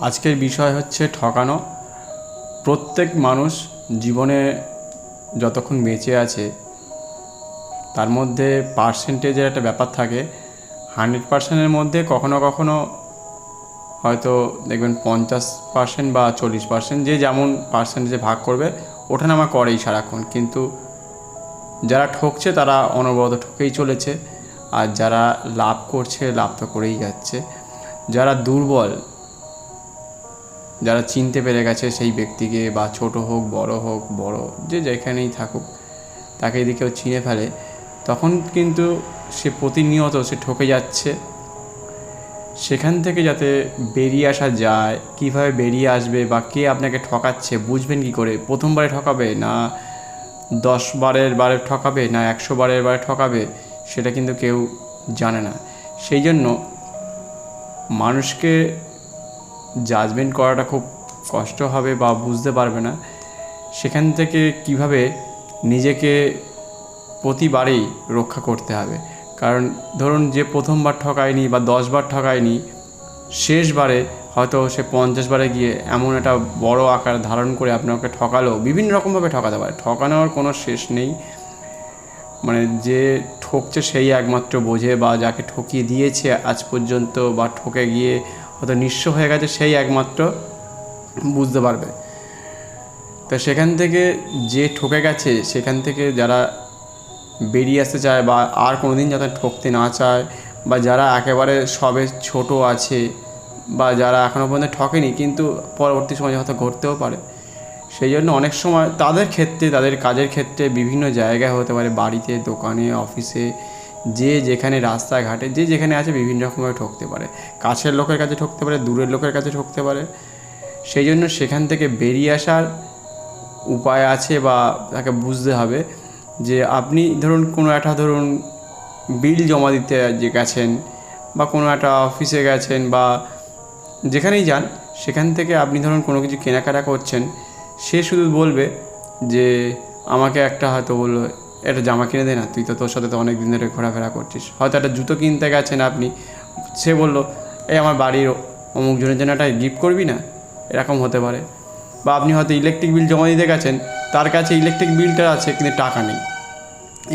আজকের বিষয় হচ্ছে ঠকানো। প্রত্যেক মানুষ জীবনে যতক্ষণ বেঁচে আছে তার মধ্যে পার্সেন্টেজের একটা ব্যাপার থাকে। 100%-এর মধ্যে কখনো কখনো হয়তো দেখবেন 50% বা 40%, যে যেমন পার্সেন্টেজে ভাগ করবে ওঠানামা করেই সারাক্ষণ। কিন্তু যারা ঠকছে তারা অনবরত ঠকেই চলেছে, আর যারা লাভ করছে লাভ তো করেই যাচ্ছে। যারা দুর্বল, যারা চিনতে পেরে গেছে সেই ব্যক্তিকে, বা ছোট হোক বড় যে যেখানেই থাকুক, তাকে যদি কেউ চিনে ফেলে তখন কিন্তু সে প্রতিনিয়ত সে ঠকে যাচ্ছে। সেখান থেকে যাতে বেরিয়ে আসা যায়, কিভাবে বেরিয়ে আসবে বা কে আপনাকে ঠকাচ্ছে বুঝবেন কি করে? প্রথমবারে ঠকাবে না 10 বারে ঠকাবে না 100 বারে ঠকাবে, সেটা কিন্তু কেউ জানে না। সেই জন্য মানুষকে জাজমেন্ট করাটা খুব কষ্ট হবে বা বুঝতে পারবে না। সেখান থেকে কিভাবে নিজেকে প্রতিবারেই রক্ষা করতে হবে। কারণ ধরুন যে প্রথমবার ঠকায়নি বা 10 বার ঠকায়নি, শেষবারে হয়তো সে 50 বারে গিয়ে এমন একটা বড় আকার ধারণ করে আপনাকে ঠকালো। বিভিন্ন রকমভাবে ঠকাতে পারে, ঠকানোর কোনো শেষ নেই। মানে যে ঠকছে সেই একমাত্র বোঝে, বা যাকে ঠকিয়ে দিয়েছে আজ পর্যন্ত বা ঠকে গিয়ে হয়তো নিঃস্ব হয়ে গেছে, সেই একমাত্র বুঝতে পারবে। তো সেখান থেকে যে ঠকে গেছে, সেখান থেকে যারা বেরিয়ে আসতে চায় বা আর কোনো দিন যাতে ঠকতে না চায়, বা যারা একেবারে সবে ছোট আছে, বা যারা এখনও পর্যন্ত ঠকেনি কিন্তু পরবর্তী সময় হয়তো ঘটতেও পারে, সেই জন্য অনেক সময় তাদের ক্ষেত্রে, তাদের কাজের ক্ষেত্রে বিভিন্ন জায়গায় হতে পারে, বাড়িতে, দোকানে, অফিসে, যে যেখানে, রাস্তাঘাটে, যে যেখানে আছে বিভিন্ন রকমভাবে ঠকতে পারে। কাছের লোকের কাছে ঠকতে পারে, দূরের লোকের কাছে ঠকতে পারে। সেই জন্য সেখান থেকে বেরিয়ে আসার উপায় আছে, বা তাকে বুঝতে হবে যে আপনি ধরুন কোনো একটা বিল জমা দিতে যে গেছেন, বা কোনো একটা অফিসে গেছেন, বা যেখানেই যান, সেখান থেকে আপনি ধরুন কোনো কিছু কেনাকাটা করছেন, সে শুধু বলবে যে আমাকে একটা, হয়তো বললো একটা জামা কিনে দে না, তুই তো তোর সাথে তো অনেক দিন ধরে ঘোরাফেরা করছিস। হয়তো একটা জুতো কিনতে গেছেন আপনি, সে বললো এই আমার বাড়ির অমুক জনের জন্য একটা গিফট করবি না, এরকম হতে পারে। বা আপনি হয়তো ইলেকট্রিক বিল জমা দিতে গেছেন, তার কাছে ইলেকট্রিক বিলটা আছে কিন্তু টাকা নেই।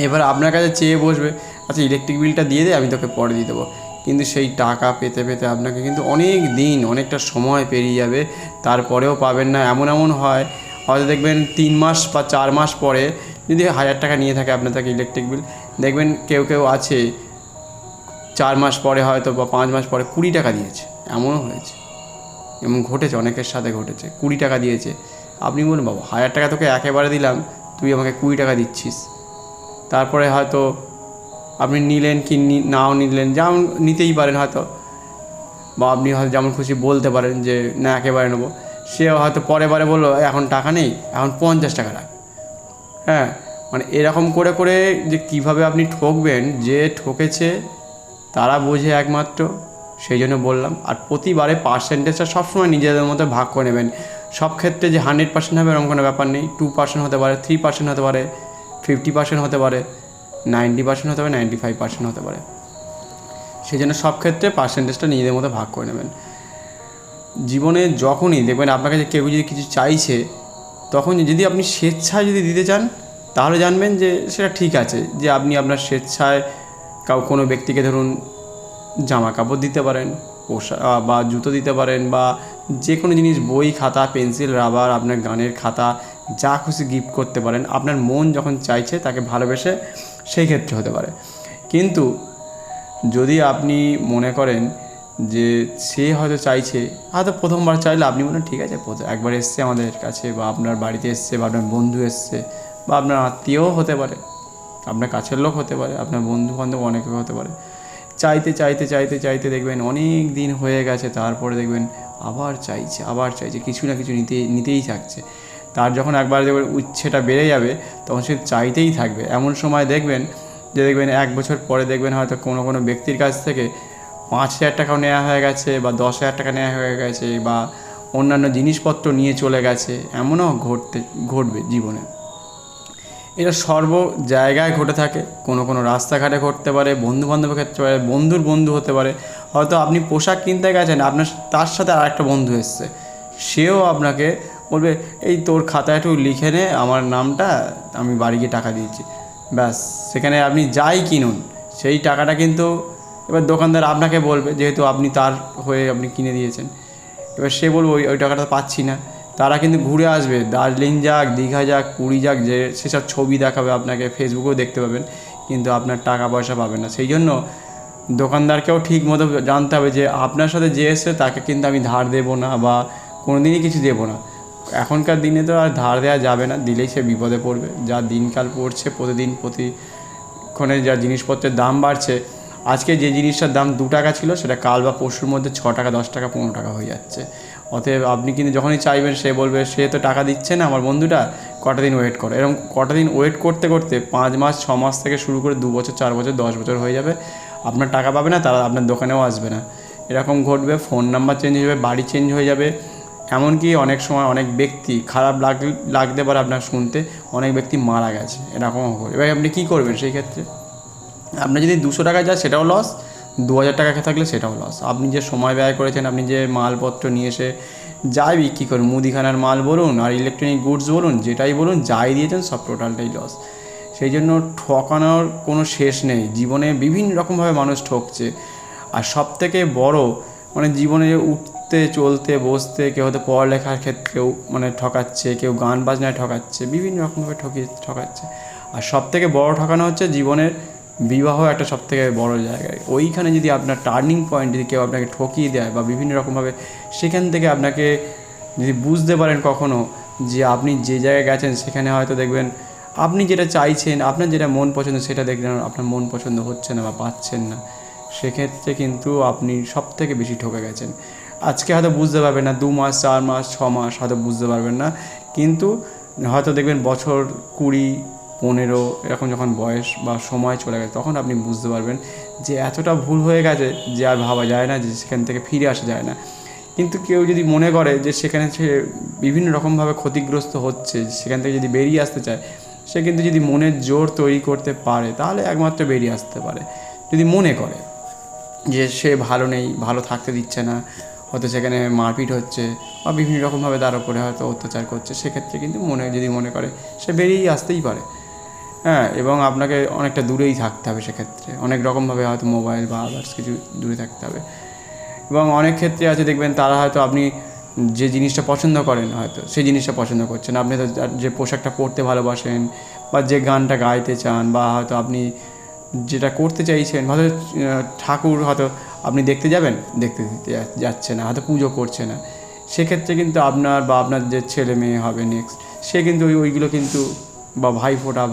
এবার আপনার কাছে চেয়ে বসবে, আচ্ছা ইলেকট্রিক বিলটা দিয়ে দে, আমি তোকে পরে দিয়ে দেবো। কিন্তু সেই টাকা পেতে পেতে আপনাকে কিন্তু অনেক দিন, অনেকটা সময় পেরিয়ে যাবে, তারপরেও পাবেন না। এমন হয় হয়তো দেখবেন 3 মাস বা 4 মাস পরে, যদি 1000 টাকা নিয়ে থাকে আপনার থেকে ইলেকট্রিক বিল, দেখবেন কেউ আছে 4 মাস পরে হয়তো বা 5 মাস পরে 20 টাকা দিয়েছে। এমনও হয়েছে, এমন ঘটেছে, অনেকের সাথে ঘটেছে। 20 টাকা দিয়েছে। আপনি বলুন বাবা 1000 টাকা তোকে একেবারে দিলাম, তুই আমাকে 20 টাকা দিচ্ছিস। তারপরে হয়তো আপনি নিলেন কি নাও নিলেন, যেমন নিতেই পারেন হয়তো, বা আপনি হয়তো যেমন খুশি বলতে পারেন যে না একেবারে নেবো। সে হয়তো পরের বারে বললো এখন টাকা নেই, এখন 50 টাকা রাখ। হ্যাঁ, মানে এরকম করে করে যে কীভাবে আপনি ঠকবেন, যে ঠকেছে তারা বোঝে একমাত্র। সেই জন্য বললাম। আর প্রতিবারে পার্সেন্টেজটা সবসময় নিজেদের মধ্যে ভাগ করে নেবেন। সব ক্ষেত্রে যে 100% হবে এরকম কোনো ব্যাপার নেই। 2% হতে পারে, 3% হতে পারে, 50% হতে পারে, 90% হতে পারে, 95% হতে পারে। সেই জন্য সব ক্ষেত্রে পার্সেন্টেজটা নিজেদের মধ্যে ভাগ করে নেবেন। জীবনে যখনই দেখবেন আপনার কাছে কেউ যদি কিছু চাইছে, তখন যদি আপনি স্বেচ্ছায় যদি দিতে চান, তাহলে জানবেন যে সেটা ঠিক আছে, যে আপনি আপনার স্বেচ্ছায় কোনো ব্যক্তিকে ধরুন জামা কাপড় দিতে পারেন, পোশাক বা জুতো দিতে পারেন, বা যে কোনো জিনিস, বই, খাতা, পেন্সিল, রাবার, আপনার গানের খাতা, যা খুশি গিফট করতে পারেন আপনার মন যখন চাইছে তাকে ভালোবেসে, সেই ক্ষেত্রে হতে পারে। কিন্তু যদি আপনি মনে করেন যে সে হয়তো চাইছে, হয়তো প্রথমবার চাইলে আপনি বলেন ঠিক আছে, একবার এসছে আমাদের কাছে, বা আপনার বাড়িতে এসছে, বা আপনার বন্ধু এসছে, বা আপনার আত্মীয়ও হতে পারে, আপনার কাছের লোক হতে পারে, আপনার বন্ধু বান্ধব অনেকে হতে পারে। চাইতে চাইতে চাইতে চাইতে দেখবেন অনেক দিন হয়ে গেছে, তারপরে দেখবেন আবার চাইছে, কিছু না কিছু নিতেই থাকছে। তার যখন একবার দেখবেন ইচ্ছেটা বেড়ে যাবে, তখন সে চাইতেই থাকবে। এমন সময় দেখবেন 1 বছর পরে দেখবেন হয়তো কোনো ব্যক্তির কাছ থেকে 5,000 টাকাও নেওয়া হয়ে গেছে, বা 10,000 টাকা নেওয়া হয়ে গেছে, বা অন্যান্য জিনিসপত্র নিয়ে চলে গেছে। এমনও ঘটবে জীবনে। এটা সর্ব জায়গায় ঘটে থাকে। কোনো রাস্তাঘাটে ঘটতে পারে, বন্ধুবান্ধবের ক্ষেত্রে পারে, বন্ধুর বন্ধু হতে পারে, হয়তো আপনি পোশাক কিনতে গেছেন, আপনার তার সাথে আর একটা বন্ধু এসছে, সেও আপনাকে বলবে এই তোর খাতায় একটু লিখে নে আমার নামটা, আমি বাড়ি গিয়ে টাকা দিয়েছি, ব্যাস। সেখানে আপনি যাই কিনুন সেই টাকাটা কিন্তু এবার দোকানদার আপনাকে বলবে, যেহেতু আপনি তার হয়ে আপনি কিনে দিয়েছেন, এবার সে বলবে ওই টাকাটা পাচ্ছি না। তারা কিন্তু ঘুরে আসবে, দার্জিলিং যাক, দীঘা যাক, পুরী যাক, যে সেসব ছবি দেখাবে আপনাকে, ফেসবুকেও দেখতে পাবেন, কিন্তু আপনার টাকা পয়সা পাবেন না। সেই জন্য দোকানদারকেও ঠিক মতো জানতে হবে যে আপনার সাথে যে এসছে তাকে কিন্তু আমি ধার দেবো না বা কোনো দিনই কিছু দেবো না। এখনকার দিনে তো আর ধার দেওয়া যাবে না, দিলেই সে বিপদে পড়বে। যা দিনকাল পড়ছে, প্রতিদিন প্রতিক্ষণে যা জিনিসপত্রের দাম বাড়ছে, আজকে যে জিনিসটার দাম 2 টাকা ছিল সেটা কাল বা পরশুর মধ্যে 6 টাকা, 10 টাকা, 15 টাকা হয়ে যাচ্ছে। অতএব আপনি কিন্তু যখনই চাইবেন, সে বলবে সে তো টাকা দিচ্ছে না আমার বন্ধুটা, কটা দিন ওয়েট করো। এরকম কটা দিন ওয়েট করতে করতে 5 মাস 6 মাস থেকে শুরু করে 2 বছর 4 বছর 10 বছর হয়ে যাবে, আপনার টাকা পাবে না, তারা আপনার দোকানেও আসবে না। এরকম ঘটবে, ফোন নাম্বার চেঞ্জ হয়ে যাবে, বাড়ি চেঞ্জ হয়ে যাবে। এমনকি অনেক সময় অনেক ব্যক্তি, খারাপ লাগতে পারে আপনার শুনতে, অনেক ব্যক্তি মারা গেছে, এরকমও হয়। এবার আপনি কী করবেন সেই ক্ষেত্রে? আপনার যদি 200 টাকা যায় সেটাও লস, 2000 টাকা থাকলে সেটাও লস। আপনি যে সময় ব্যয় করেছেন, আপনি যে মালপত্র নিয়ে এসে যাই বিক্রি করুন, মুদিখানার মাল বলুন আর ইলেকট্রনিক গুডস বলুন, যেটাই বলুন, যাই দিয়েছেন সব টোটালটাই লস। সেই জন্য ঠকানোর কোনো শেষ নেই। জীবনে বিভিন্ন রকমভাবে মানুষ ঠকছে। আর সবথেকে বড় মানে জীবনে উঠতে চলতে বসতে, কেউ হয়তো পড়ালেখার ক্ষেত্রেও মানে ঠকাচ্ছে, কেউ গান বাজনায় ঠকাচ্ছে, বিভিন্ন রকমভাবে ঠকাচ্ছে। আর সবথেকে বড় ঠকানো হচ্ছে জীবনের বিবাহ, একটা সবথেকে বড় জায়গায়। ওইখানে যদি আপনার টার্নিং পয়েন্ট যদি কেউ আপনাকে ঠকিয়ে দেয় বা বিভিন্ন রকমভাবে, সেখান থেকে আপনাকে যদি বুঝতে পারেন কখনো যে আপনি যে জায়গায় গেছেন সেখানে হয়তো দেখবেন আপনি যেটা চাইছেন, আপনার যেটা মন পছন্দ সেটা দেখলেন আপনার মন পছন্দ হচ্ছে না বা পাচ্ছেন না, সেক্ষেত্রে কিন্তু আপনি সবথেকে বেশি ঠকে গেছেন। আজকে হয়তো বুঝতে পারবেন না, 2 মাস 4 মাস 6 মাস হয়তো বুঝতে পারবেন না, কিন্তু হয়তো দেখবেন বছর 20-15 এরকম যখন বয়স বা সময় চলে গেছে, তখন আপনি বুঝতে পারবেন যে এতটা ভুল হয়ে গেছে যে আর ভাবা যায় না, যে সেখান থেকে ফিরে আসা যায় না। কিন্তু কেউ যদি মনে করে যে সেখানে সে বিভিন্ন রকমভাবে ক্ষতিগ্রস্ত হচ্ছে, সেখান থেকে যদি বেরিয়ে আসতে চায়, সে কিন্তু যদি মনের জোর তৈরি করতে পারে তাহলে একমাত্র বেরিয়ে আসতে পারে। যদি মনে করে যে সে ভালো নেই, ভালো থাকতে দিচ্ছে না, হয়তো সেখানে মারপিট হচ্ছে বা বিভিন্ন রকমভাবে তার উপরে হয়তো অত্যাচার করছে, সেক্ষেত্রে কিন্তু যদি মনে করে, সে বেরিয়ে আসতেই পারে। হ্যাঁ, এবং আপনাকে অনেকটা দূরেই থাকতে হবে সেক্ষেত্রে, অনেক রকমভাবে হয়তো মোবাইল বা আদার্স কিছু দূরে থাকতে হবে। এবং অনেক ক্ষেত্রে আছে দেখবেন তারা হয়তো আপনি যে জিনিসটা পছন্দ করেন হয়তো সেই জিনিসটা পছন্দ করছেন, আপনি তো যে পোশাকটা পরতে ভালোবাসেন বা যে গানটা গাইতে চান বা হয়তো আপনি যেটা করতে চাইছেন, হয়তো ঠাকুর হয়তো আপনি দেখতে যাবেন, দেখতে যাচ্ছে না, হয়তো পুজো করছে না, সেক্ষেত্রে কিন্তু আপনার বা আপনার যে ছেলে মেয়ে হবে নেক্সট, সে কিন্তু ওইগুলো কিন্তু বা ভাইফোঁটা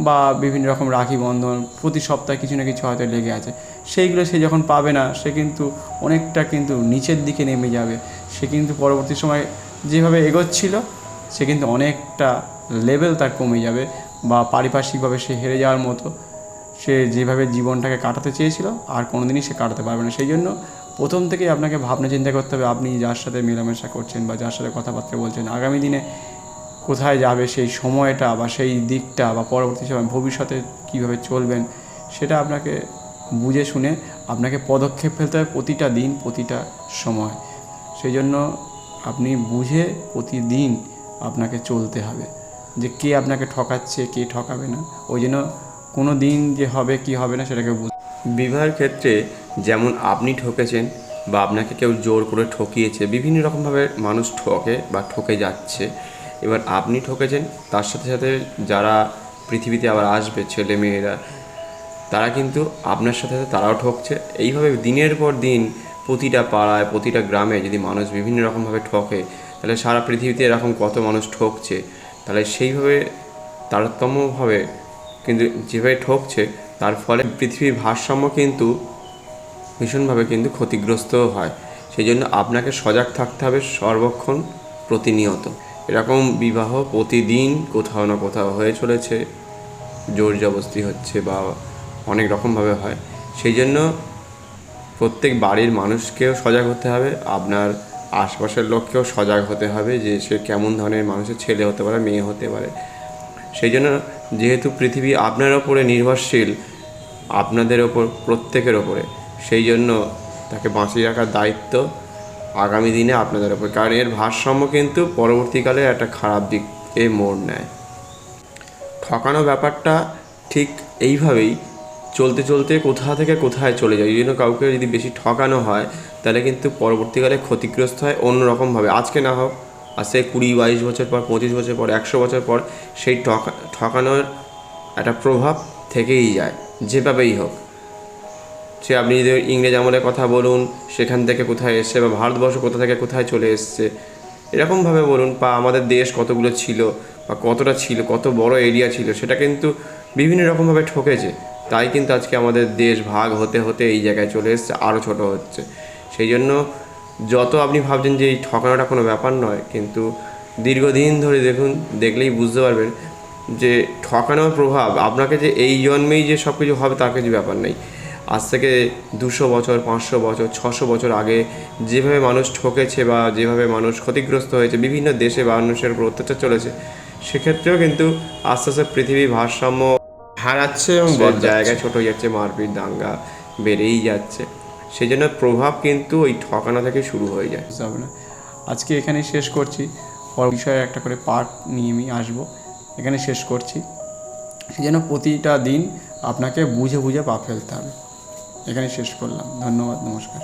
বা বিভিন্ন রকম রাখি বন্ধন প্রতি সপ্তাহে কিছু না কিছু হয়তো লেগে আছে, সেইগুলো সে যখন পাবে না, সে কিন্তু অনেকটা কিন্তু নিচের দিকে নেমে যাবে। সে কিন্তু পরবর্তী সময় যেভাবে এগোচ্ছিল সে কিন্তু অনেকটা লেভেল তার কমে যাবে বা পারিপার্শ্বিকভাবে সে হেরে যাওয়ার মতো, সে যেভাবে জীবনটাকে কাটাতে চেয়েছিল আর কোনো দিনই সে কাটাতে পারবে না। সেই জন্য প্রথম থেকেই আপনাকে ভাবনা চিন্তা করতে হবে, আপনি যার সাথে মেলামেশা করছেন বা যার সাথে কথাবার্তা বলছেন, আগামী দিনে কোথায় যাবে সেই সময়টা বা সেই দিকটা বা পরবর্তী সময় ভবিষ্যতে কীভাবে চলবেন, সেটা আপনাকে বুঝে শুনে আপনাকে পদক্ষেপ ফেলতে হবে প্রতিটা দিন, প্রতিটা সময়। সেই জন্য আপনি বুঝে প্রতিদিন আপনাকে চলতে হবে যে কে আপনাকে ঠকাচ্ছে, কে ঠকাবে না। ওই জন্য কোনো দিন যে হবে কি হবে না সেটাকে বিবাহের ক্ষেত্রে যেমন আপনি ঠকেছেন বা আপনাকে কেউ জোর করে ঠকিয়েছে, বিভিন্ন রকমভাবে মানুষ ঠকে বা ঠকে যাচ্ছে। এবার আপনি ঠকেছেন, তার সাথে সাথে যারা পৃথিবীতে আবার আসবে ছেলে মেয়েরা, তারা কিন্তু আপনার সাথে সাথে তারাও ঠকছে। এইভাবে দিনের পর দিন প্রতিটা পাড়ায় প্রতিটা গ্রামে যদি মানুষ বিভিন্ন রকমভাবে ঠকে, তাহলে সারা পৃথিবীতে এরকম কত মানুষ ঠকছে। তাহলে সেইভাবে তারতম্যভাবে কিন্তু যেভাবে ঠকছে, তার ফলে পৃথিবীর ভারসাম্য কিন্তু ভীষণভাবে কিন্তু ক্ষতিগ্রস্ত হয়। সেই জন্য আপনাকে সজাগ থাকতে হবে সর্বক্ষণ, প্রতিনিয়ত। এরকম বিবাহ প্রতিদিন কোথাও না কোথাও হয়ে চলেছে, জোর জবরদস্তি হচ্ছে বা অনেক রকমভাবে হয়। সেই জন্য প্রত্যেক বাড়ির মানুষকেও সজাগ হতে হবে, আপনার আশপাশের লোককেও সজাগ হতে হবে যে সে কেমন ধরনের মানুষের ছেলে হতে পারে, মেয়ে হতে পারে। সেই জন্য যেহেতু পৃথিবী আপনার ওপরে নির্ভরশীল, আপনাদের ওপর প্রত্যেকের ওপরে, সেই জন্য তাকে বাঁচিয়ে রাখার দায়িত্ব আগামী দিনে আপনাদের উপর, কারণ এর ভারসাম্য কিন্তু পরবর্তীকালে একটা খারাপ দিকে মোড় নেয়। ঠকানো ব্যাপারটা ঠিক এইভাবেই চলতে চলতে কোথা থেকে কোথায় চলে যায়। এই জন্য কাউকে যদি বেশি ঠকানো হয় তাহলে কিন্তু পরবর্তীকালে ক্ষতিগ্রস্ত হয় অন্যরকমভাবে। আজকে না হোক, আজকে 20-22 বছর পর, 25 বছর পর, 100 বছর পর সেই ঠকানোর একটা প্রভাব থেকেই যায়, যেভাবেই হোক। সে আপনি যদি ইংরেজ আমলের কথা বলুন, সেখান থেকে কোথায় এসছে, বা ভারতবর্ষ কোথা থেকে কোথায় চলে এসছে, এরকমভাবে বলুন, বা আমাদের দেশ কতগুলো ছিল বা কতটা ছিল, কত বড় এরিয়া ছিল, সেটা কিন্তু বিভিন্ন রকমভাবে ঠকেছে। তাই কিন্তু আজকে আমাদের দেশ ভাগ হতে হতে এই জায়গায় চলে এসছে, আরও ছোট হচ্ছে। সেই জন্য যত আপনি ভাবছেন যে এই ঠকানোটা কোনো ব্যাপার নয়, কিন্তু দীর্ঘদিন ধরে দেখলেই বুঝতে পারবেন যে ঠকানোর প্রভাব আপনাকে যে এই জন্মেই যে সব কিছু হবে তার কিছু ব্যাপার নেই। আজ থেকে 200 বছর, 500 বছর, 600 বছর আগে যেভাবে মানুষ ঠকেছে বা যেভাবে মানুষ ক্ষতিগ্রস্ত হয়েছে, বিভিন্ন দেশে মানুষের উপর অত্যাচার চলেছে, সেক্ষেত্রেও কিন্তু আস্তে আস্তে পৃথিবী ভারসাম্য হারাচ্ছে এবং জায়গায় ছোট হয়ে যাচ্ছে, মারপিট দাঙ্গা বেড়েই যাচ্ছে। সেই জন্য প্রভাব কিন্তু ওই ঠকানো থেকে শুরু হয়ে যায়। বুঝতে হবে না। আজকে এখানেই শেষ করছি, পর বিষয়ে একটা করে পার্ট নিয়ে আমি আসবো। এখানে শেষ করছি। সেই জন্য প্রতিটা দিন আপনাকে বুঝে বুঝে পা ফেলতে হবে। এখানে শেষ করলাম। ধন্যবাদ, নমস্কার।